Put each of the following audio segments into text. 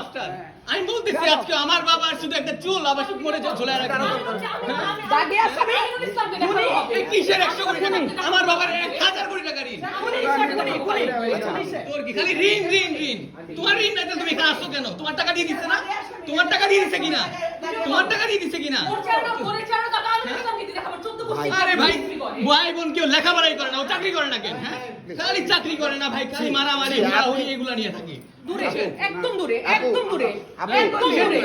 master আমি বলতেছি আজকে আমার বাবার শুধু একটা চুল আবাসিক মনে ঝোলায় রাখবে কিসের 100 কোটি টাকা আমার বাবার 1000 কোটি টাকা ঋণ তোর কি খালি ঋণ ঋণ ঋণ তোমার ঋণ না তুমি এখানে আসছো কেন তোমার টাকা দিয়ে দিচ্ছে না তোমার টাকা দিয়ে দিচ্ছে কিনা তোমার টাকা দিয়ে দিচ্ছে কিনা আরে ভাই ভাই বোন কেউ লেখাপড়াই করে না ও চাকরি করে না কেন হ্যাঁ খালি চাকরি করে না ভাই খালি মারামারি হুড়াহুড়ি এগুলো নিয়ে থাকে দূরে একদম দূরে একদম দূরে একদম দূরে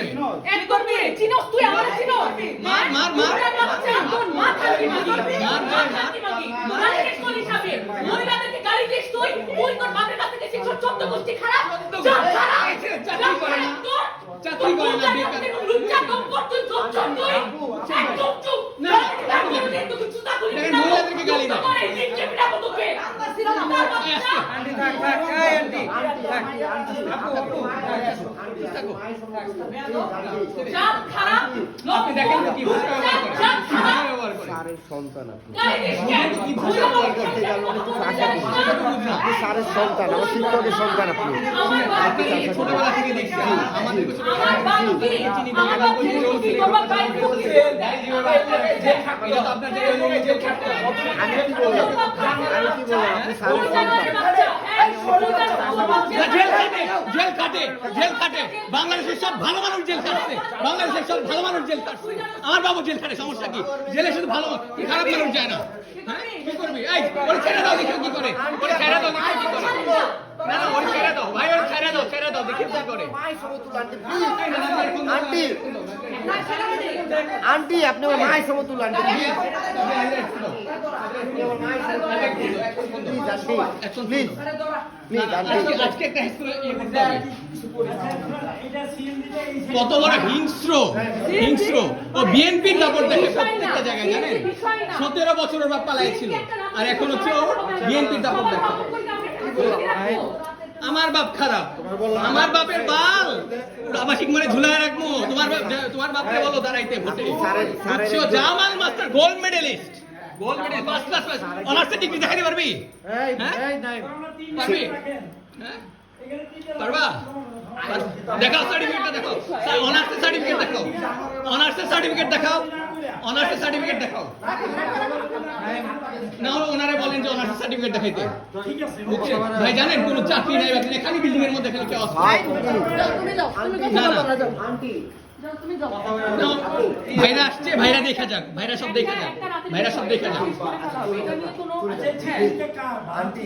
একদম দূরে চিনোস তুই আমার চিনোস মার মার মার মার মার কোন হিসাবে মহিলাদেরকে গালি দিস তুই ওই তোর বাপের কাছে গেছিস তোর 14 গোষ্ঠী খারাপ চাকরি করে না চাকরি করে না বেকার লুচ্চা কম করছিস চুপ তুই একদম চুপ না তুই চুতা করি মহিলাদেরকে গালি দাও করে নিচে পিটাবো তোকে আন্টি থাক থাক এই আন্টি জাত খারাপ আপনি দেখেন কি জাত খারাপ ব্যবহার করে স্যারের সন্তান আপনি গালি দিস কেন কি ভাষা ব্যবহার করতে গেল কিছু আশা করি আপনি স্যারের সন্তান আমার শিক্ষকের সন্তান আপনি আপনি ছোটবেলা থেকে দেখছি আমাদেরকে আমার বাপ কি আমার বাপ কি তোমার ভাই বলছে এটা তো আপনার জায়গায় জেল খাটতে আমি কি বললাম আপনি স্যারের সন্তান জেল খাটে জেল খাটে বাংলাদেশের সব ভালো মানুষ জেল খাটছে বাংলাদেশের সব ভালো মানুষ জেল খাটছে আমার বাবু জেল খাটে সমস্যা কি জেলে শুধু ভালো খারাপ মানুষ যায় না হ্যাঁ কি করবি এই ওর ছেড়ে দাও দেখো কি করে ওর ছেড়ে দাও দেখো কি করে না না ওর ছেড়ে দাও ভাই ওর ছেড়ে দাও দেখি কি করে আন্টি আন্টি আপনি আমার মায়ের সমতুল আন্টি প্লিজ প্লিজ আন্টি আজকে একটা হিস্ট্রি করতে হবে কত বড় হিংস্র হিংস্র ও বিএনপির দাপট দেখে প্রত্যেকটা জায়গায় জানেন 17 বছর ওর বাপ পালাই ছিল আর এখন হচ্ছে ও বিএনপির দাপট দেখে আমার বাপ খারাপ আমার বাপের বাল আবাসিক মনে ঝুলায় রাখবো তোমার বাপকে বলো দাঁড়াইতে ভোটে হচ্ছে Jamal master gold medalist gold medal first class অনার্সের ডিগ্রি দেখাতে পারবি পারবি হ্যাঁ পারবা দেখাও সার্টিফিকেটটা দেখাও অনার্সের সার্টিফিকেট দেখাও অনার্সের সার্টিফিকেট দেখাও অনার্সের সার্টিফিকেট দেখাও না ওনারা বলেন যে অনার্সের সার্টিফিকেট দেখাইতে বুঝছেন ভাই জানেন কোনো চাকরি নাই বাকি খালি বিল্ডিং এর মধ্যে খালি কেউ আসে না না ভাইরা আসছে ভাইরা দেখা যাক ভাইরা সব দেখা যাক ভাইরা সব দেখা যাক আন্টি